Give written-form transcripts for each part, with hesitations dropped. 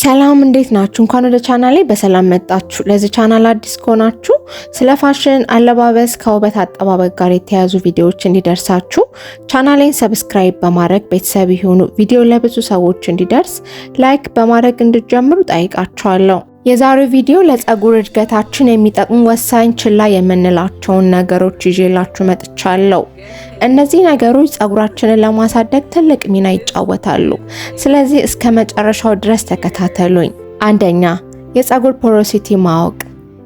ሰላም እንዴት ናችሁ? እንኳን ወደ ቻናሌ በሰላም መጣችሁ። ለዚህ ቻናል አዲስ ከሆናችሁ ስለ ፋሽን፣ አለባበስ፣ ከውበት አጠባበቅ ጋር የተያዙ ቪዲዮዎች እንዲደርሳችሁ ቻናሌን ሰብስክራይብ በማድረግ ቤተሰብ ይሁኑ። ቪዲዮ ለብዙ ሰዎች እንዲደርስ ላይክ በማድረግ እንድትጀምሩ ጠይቃችኋለሁ። የዛሬው ቪዲዮ ለፀጉር እድገታችን የሚጠቅሙ ወሳኝ ችላ የምንላቸውን ነገሮች ይዤላችሁ መጥቻለሁ። እነዚህ ነገሮች ፀጉራችንን ለማሳደግ ትልቅ ሚና ይጫወታሉ። ስለዚህ እስከ መጨረሻው ድረስ ተከታተሉኝ። አንደኛ፣ የፀጉር ፖሮሲቲ ማወቅ።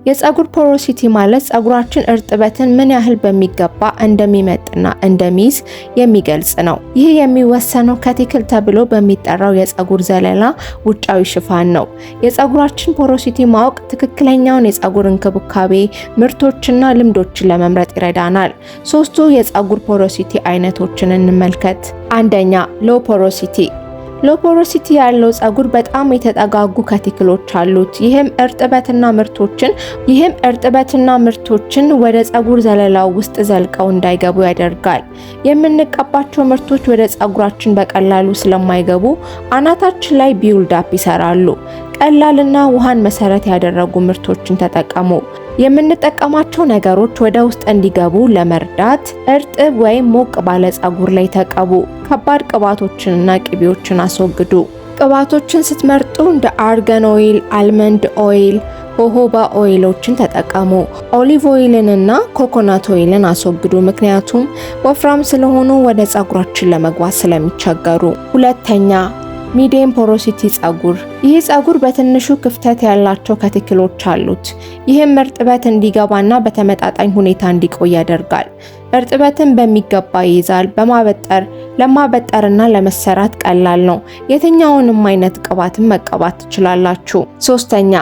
የፀጉር ፖሮሲቲ ማለት ፀጉራችን እርጥበትን ምን ያህል በሚገባ እንደሚመጥና እንደሚይዝ የሚገልጽ ነው። ይህ የሚወሰነው ከቲክል ተብሎ በሚጠራው የፀጉር ዘለላ ውጫዊ ሽፋን ነው። የፀጉራችን ፖሮሲቲ ማወቅ ትክክለኛውን የፀጉር እንክብካቤ ምርቶችና ልምዶችን ለመምረጥ ይረዳናል። ሶስቱ የፀጉር ፖሮሲቲ አይነቶችን እንመልከት። አንደኛ፣ ሎ ፖሮሲቲ። ሎ ፖሮሲቲ ያለው ፀጉር በጣም የተጠጋጉ ከቲክሎች አሉት። ይህም እርጥበትና ምርቶችን ወደ ፀጉር ዘለላው ውስጥ ዘልቀው እንዳይገቡ ያደርጋል። የምንቀባቸው ምርቶች ወደ ፀጉራችን በቀላሉ ስለማይገቡ አናታችን ላይ ቢውልድ አፕ ይሰራሉ። ቀላልና ውሃን መሰረት ያደረጉ ምርቶችን ተጠቀሙ። የምንጠቀማቸው ነገሮች ወደ ውስጥ እንዲገቡ ለመርዳት እርጥብ ወይም ሞቅ ባለ ፀጉር ላይ ተቀቡ። ከባድ ቅባቶችንና ቅቤዎችን አስወግዱ። ቅባቶችን ስትመርጡ እንደ አርገን ኦይል፣ አልመንድ ኦይል፣ ሆሆባ ኦይሎችን ተጠቀሙ። ኦሊቭ ኦይልንና ኮኮናት ኦይልን አስወግዱ፣ ምክንያቱም ወፍራም ስለሆኑ ወደ ፀጉራችን ለመግባት ስለሚቸገሩ። ሁለተኛ፣ ሚዲየም ፖሮሲቲ ፀጉር። ይህ ፀጉር በትንሹ ክፍተት ያላቸው ከቲክሎች አሉት። ይህም እርጥበት እንዲገባና በተመጣጣኝ ሁኔታ እንዲቆይ ያደርጋል። እርጥበትን በሚገባ ይይዛል። ለማበጠርና ለመሰራት ቀላል ነው። የትኛውንም አይነት ቅባትን መቀባት ትችላላችሁ። ሶስተኛ፣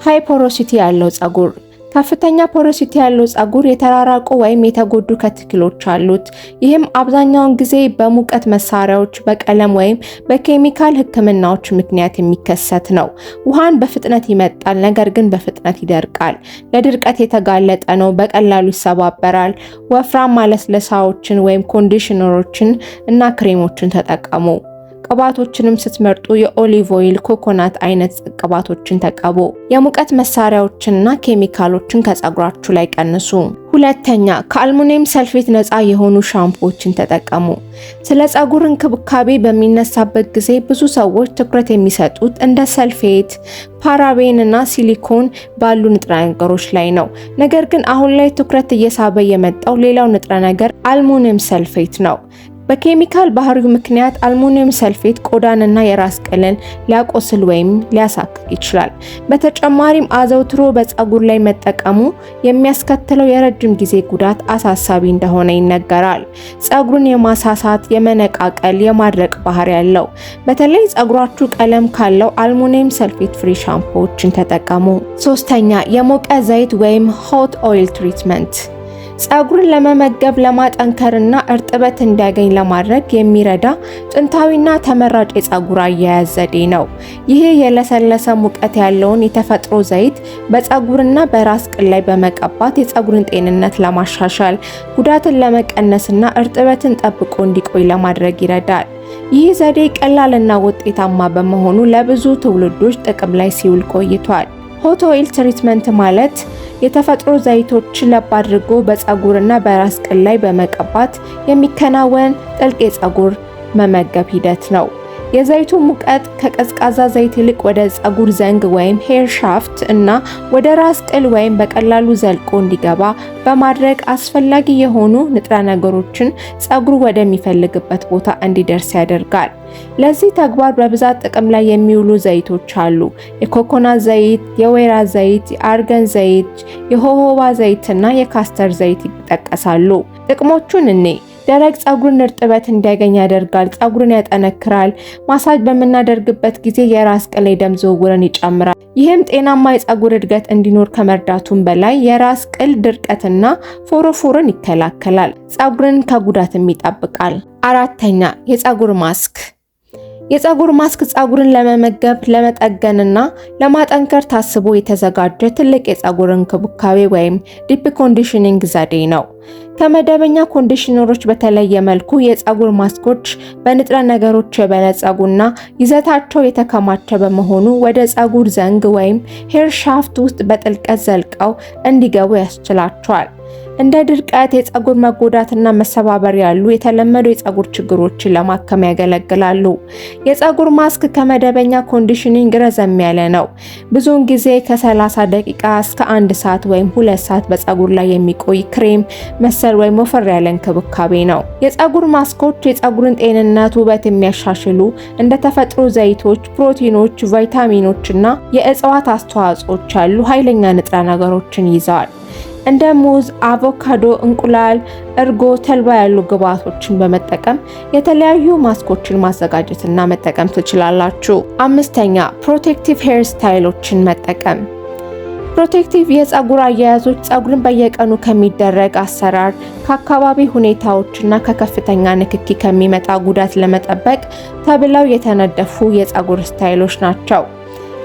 ሃይ ፖሮሲቲ ያለው ፀጉር። ከፍተኛ ፖሮሲቲ ያለው ፀጉር የተራራቁ ወይም የተጎዱ ከቲክሎች አሉት። ይህም አብዛኛውን ጊዜ በሙቀት መሳሪያዎች፣ በቀለም ወይም በኬሚካል ሕክምናዎች ምክንያት የሚከሰት ነው። ውሃን በፍጥነት ይመጣል፣ ነገር ግን በፍጥነት ይደርቃል። ለድርቀት የተጋለጠ ነው፣ በቀላሉ ይሰባበራል። ወፍራም ማለስለሻዎችን ወይም ኮንዲሽነሮችን እና ክሬሞችን ተጠቀሙ። ቅባቶችንም ስትመርጡ የኦሊቭ ኦይል፣ ኮኮናት አይነት ቅባቶችን ተቀቡ። የሙቀት መሳሪያዎችንና ኬሚካሎችን ከፀጉራችሁ ላይ ቀንሱ። ሁለተኛ፣ ከአልሙኒየም ሰልፌት ነፃ የሆኑ ሻምፖዎችን ተጠቀሙ። ስለ ፀጉር እንክብካቤ በሚነሳበት ጊዜ ብዙ ሰዎች ትኩረት የሚሰጡት እንደ ሰልፌት፣ ፓራቤን እና ሲሊኮን ባሉ ንጥረ ነገሮች ላይ ነው። ነገር ግን አሁን ላይ ትኩረት እየሳበ የመጣው ሌላው ንጥረ ነገር አልሙኒየም ሰልፌት ነው። በኬሚካል ባህሪው ምክንያት አልሙኒየም ሰልፌት ቆዳንና የራስ ቅልን ሊያቆስል ወይም ሊያሳክክ ይችላል። በተጨማሪም አዘውትሮ በፀጉር ላይ መጠቀሙ የሚያስከትለው የረጅም ጊዜ ጉዳት አሳሳቢ እንደሆነ ይነገራል። ፀጉርን የማሳሳት፣ የመነቃቀል፣ የማድረቅ ባህሪ ያለው። በተለይ ፀጉራችሁ ቀለም ካለው አልሙኒየም ሰልፌት ፍሪ ሻምፖዎችን ተጠቀሙ። ሶስተኛ፣ የሞቀ ዘይት ወይም ሆት ኦይል ትሪትመንት። ፀጉርን ለመመገብ፣ ለማጠንከርና እርጥበት እንዲያገኝ ለማድረግ የሚረዳ ጥንታዊና ተመራጭ የፀጉር አያያዝ ዘዴ ነው። ይህ የለሰለሰ ሙቀት ያለውን የተፈጥሮ ዘይት በፀጉርና በራስ ቅል ላይ በመቀባት የፀጉርን ጤንነት ለማሻሻል፣ ጉዳትን ለመቀነስና እርጥበትን ጠብቆ እንዲቆይ ለማድረግ ይረዳል። ይህ ዘዴ ቀላልና ውጤታማ በመሆኑ ለብዙ ትውልዶች ጥቅም ላይ ሲውል ቆይቷል። ሆት ኦይል ትሪትመንት ማለት የተፈጥሮ ዘይቶችን ለብ አድርጎ በፀጉርና በራስ ቅል ላይ በመቀባት የሚከናወን ጥልቅ የፀጉር መመገብ ሂደት ነው። የዘይቱ ሙቀት ከቀዝቃዛ ዘይት ይልቅ ወደ ፀጉር ዘንግ ወይም ሄር ሻፍት እና ወደ ራስ ቅል ወይም በቀላሉ ዘልቆ እንዲገባ በማድረግ አስፈላጊ የሆኑ ንጥረ ነገሮችን ፀጉሩ ወደሚፈልግበት ቦታ እንዲደርስ ያደርጋል። ለዚህ ተግባር በብዛት ጥቅም ላይ የሚውሉ ዘይቶች አሉ። የኮኮናት ዘይት፣ የወይራ ዘይት፣ የአርገን ዘይት፣ የሆሆባ ዘይትና የካስተር ዘይት ይጠቀሳሉ። ጥቅሞቹን ደረቅ ፀጉርን እርጥበት እንዲያገኝ ያደርጋል። ፀጉርን ያጠነክራል። ማሳጅ በምናደርግበት ጊዜ የራስ ቅል የደም ዝውውርን ይጨምራል። ይህም ጤናማ የፀጉር እድገት እንዲኖር ከመርዳቱም በላይ የራስ ቅል ድርቀትና ፎሮፎርን ይከላከላል። ፀጉርን ከጉዳትም ይጠብቃል። አራተኛ፣ የፀጉር ማስክ። የፀጉር ማስክ ፀጉርን ለመመገብ፣ ለመጠገንና ለማጠንከር ታስቦ የተዘጋጀ ትልቅ የፀጉር እንክብካቤ ወይም ዲፕ ኮንዲሽኒንግ ዘዴ ነው። ከመደበኛ ኮንዲሽነሮች በተለየ መልኩ የፀጉር ማስኮች በንጥረ ነገሮች የበለጸጉና ይዘታቸው የተከማቸ በመሆኑ ወደ ፀጉር ዘንግ ወይም ሄር ሻፍት ውስጥ በጥልቀት ዘልቀው እንዲገቡ ያስችላቸዋል። እንደ ድርቀት፣ የፀጉር መጎዳትና መሰባበር ያሉ የተለመዱ የፀጉር ችግሮችን ለማከም ያገለግላሉ። የፀጉር ማስክ ከመደበኛ ኮንዲሽኒንግ ረዘም ያለ ነው። ብዙውን ጊዜ ከ30 ደቂቃ እስከ 1 ሰዓት ወይም 2 ሰዓት በፀጉር ላይ የሚቆይ ክሬም መሰል ወይም ወፈር ያለ እንክብካቤ ነው። የፀጉር ማስኮች የፀጉርን ጤንነት፣ ውበት የሚያሻሽሉ እንደ ተፈጥሮ ዘይቶች፣ ፕሮቲኖች፣ ቫይታሚኖች እና የእጽዋት አስተዋጽኦች ያሉ ኃይለኛ ንጥረ ነገሮችን ይዘዋል። እንደ ሙዝ፣ አቮካዶ፣ እንቁላል፣ እርጎ፣ ተልባ ያሉ ግብዓቶችን በመጠቀም የተለያዩ ማስኮችን ማዘጋጀትና መጠቀም ትችላላችሁ። 5ኛ ፕሮቴክቲቭ ሄር ስታይሎችን መጠቀም። ፕሮቴክቲቭ የፀጉር አያያዞች ፀጉርን በየቀኑ ከሚደረግ አሰራር፣ ከአካባቢ ሁኔታዎችና ከከፍተኛ ንክኪ ከሚመጣ ጉዳት ለመጠበቅ ተብለው የተነደፉ የፀጉር ስታይሎች ናቸው።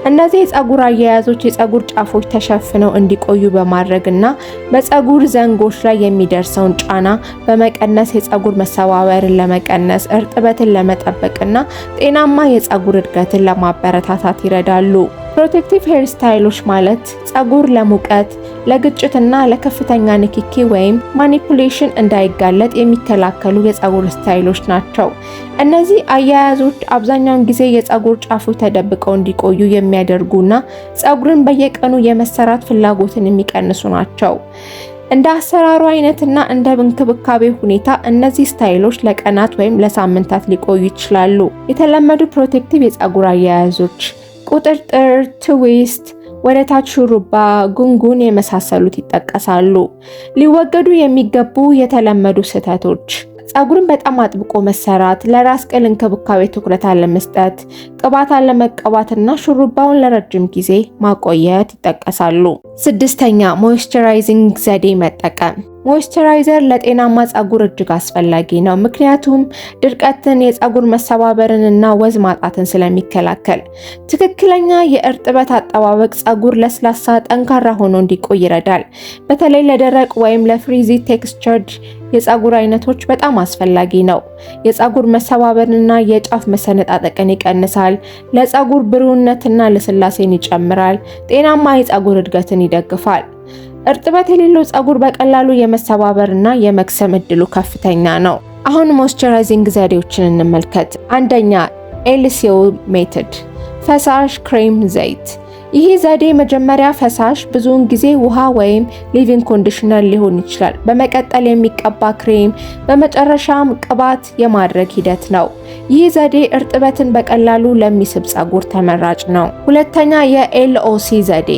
እነዚህ የፀጉር አያያዞች የፀጉር ጫፎች ተሸፍነው እንዲቆዩ በማድረግና በፀጉር ዘንጎች ላይ የሚደርሰውን ጫና በመቀነስ የፀጉር መሰባበርን ለመቀነስ፣ እርጥበትን ለመጠበቅና ጤናማ የፀጉር እድገትን ለማበረታታት ይረዳሉ። ፕሮቴክቲቭ ሄር ስታይሎች ማለት ፀጉር ለሙቀት፣ ለግጭትና ለከፍተኛ ንክኪ ወይም ማኒፑሌሽን እንዳይጋለጥ የሚከላከሉ የፀጉር ስታይሎች ናቸው። እነዚህ አያያዞች አብዛኛውን ጊዜ የፀጉር ጫፎች ተደብቀው እንዲቆዩ የሚያደርጉና ፀጉርን በየቀኑ የመሰራት ፍላጎትን የሚቀንሱ ናቸው። እንደ አሰራሩ አይነትና እንደ እንክብካቤ ሁኔታ እነዚህ ስታይሎች ለቀናት ወይም ለሳምንታት ሊቆዩ ይችላሉ። የተለመዱ ፕሮቴክቲቭ የፀጉር አያያዞች ቁጥርጥር፣ ትዊስት፣ ወደ ታች ሹሩባ፣ ጉንጉን የመሳሰሉት ይጠቀሳሉ። ሊወገዱ የሚገቡ የተለመዱ ስህተቶች ፀጉርን በጣም አጥብቆ መሰራት፣ ለራስ ቅል እንክብካቤ ትኩረት አለመስጠት፣ ቅባት አለመቀባትና ሹሩባውን ለረጅም ጊዜ ማቆየት ይጠቀሳሉ። 6ኛ ሞይስቸራይዚንግ ዘዴ መጠቀም። ሞይስቸራይዘር ለጤናማ ፀጉር እጅግ አስፈላጊ ነው፣ ምክንያቱም ድርቀትን፣ የፀጉር መሰባበርንና ወዝ ማጣትን ስለሚከላከል። ትክክለኛ የእርጥበት አጠባበቅ ፀጉር ለስላሳ፣ ጠንካራ ሆኖ እንዲቆይ ይረዳል። በተለይ ለደረቅ ወይም ለፍሪዚ ቴክስቸርድ የፀጉር አይነቶች በጣም አስፈላጊ ነው። የፀጉር መሰባበርንና የጫፍ መሰነጣጠቅን ይቀንሳል። ለፀጉር ብሩህነትና ለስላሴን ይጨምራል። ጤናማ የፀጉር እድገትን ይደግፋል። እርጥበት የሌለው ፀጉር በቀላሉ የመሰባበርና የመክሰም እድሉ ከፍተኛ ነው። አሁን ሞይስቸራይዚንግ ዘዴዎችን እንመልከት። 1ኛ ኤልሲኦ ሜተድ፣ ፈሳሽ ክሬም ዘይት። ይህ ዘዴ መጀመሪያ ፈሳሽ፣ ብዙውን ጊዜ ውሃ ወይም ሊቪንግ ኮንዲሽነር ሊሆን ይችላል። በመቀጠል የሚቀባ ክሬም፣ በመጨረሻም ቅባት የማድረግ ሂደት ነው። ይህ ዘዴ እርጥበትን በቀላሉ ለሚስብ ፀጉር ተመራጭ ነው። 2ኛ የኤልኦሲ ዘዴ፣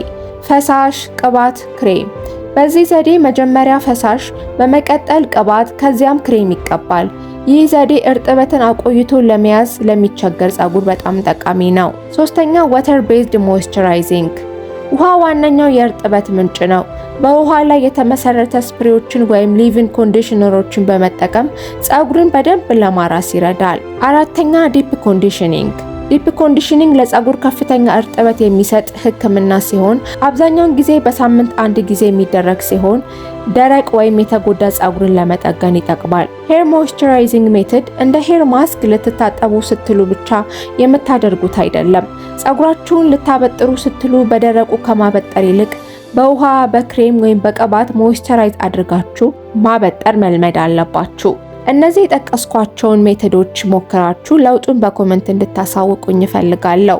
ፈሳሽ፣ ቅባት፣ ክሬም። በዚህ ዘዴ መጀመሪያ ፈሳሽ፣ በመቀጠል ቅባት፣ ከዚያም ክሬም ይቀባል። ይህ ዘዴ እርጥበትን አቆይቶ ለመያዝ ለሚቸገር ፀጉር በጣም ጠቃሚ ነው። 3ኛ ዋተር ቤዝድ ሞይስቸራይዚንግ። ውሃ ዋነኛው የእርጥበት ምንጭ ነው። በውሃ ላይ የተመሰረተ ስፕሬዎችን ወይም ሊቪንግ ኮንዲሽነሮችን በመጠቀም ፀጉርን በደንብ ለማራስ ይረዳል። 4ኛ ዲፕ ኮንዲሽኒንግ። ዲፕ ኮንዲሽኒንግ ለፀጉር ከፍተኛ እርጥበት የሚሰጥ ሕክምና ሲሆን አብዛኛውን ጊዜ በሳምንት 1 ጊዜ የሚደረግ ሲሆን ደረቅ ወይም የተጎዳ ፀጉርን ለመጠገን ይጠቅማል። ሄር ሞይስቸራይዚንግ ሜተድ እንደ ሄር ማስክ ልትታጠቡ ስትሉ ብቻ የምታደርጉት አይደለም። ፀጉራችሁን ልታበጥሩ ስትሉ በደረቁ ከማበጠር ይልቅ በውሃ፣ በክሬም ወይም በቅባት ሞይስቸራይዝ አድርጋችሁ ማበጠር መልመድ አለባችሁ። እነዚህ የጠቀስኳቸውን ሜቶዶች ሞክራችሁ ለውጡን በኮሜንት እንድታሳውቁኝ እፈልጋለሁ።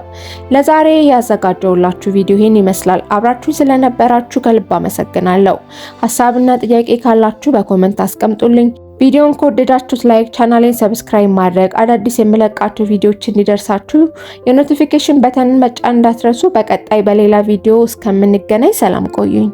ለዛሬ ያዘጋጀውላችሁ ቪዲዮ ይህን ይመስላል። አብራችሁ ስለነበራችሁ ከልብ አመሰግናለሁ። ሐሳብና ጥያቄ ካላችሁ በኮሜንት አስቀምጡልኝ። ቪዲዮን ከወደዳችሁት ላይክ፣ ቻናሌን ሰብስክራይብ ማድረግ፣ አዳዲስ የምለቃቸው ቪዲዮዎች እንዲደርሳችሁ የኖቲፊኬሽን በተንን መጫን እንዳትረሱ። በቀጣይ በሌላ ቪዲዮ እስከምንገናኝ ሰላም ቆዩኝ።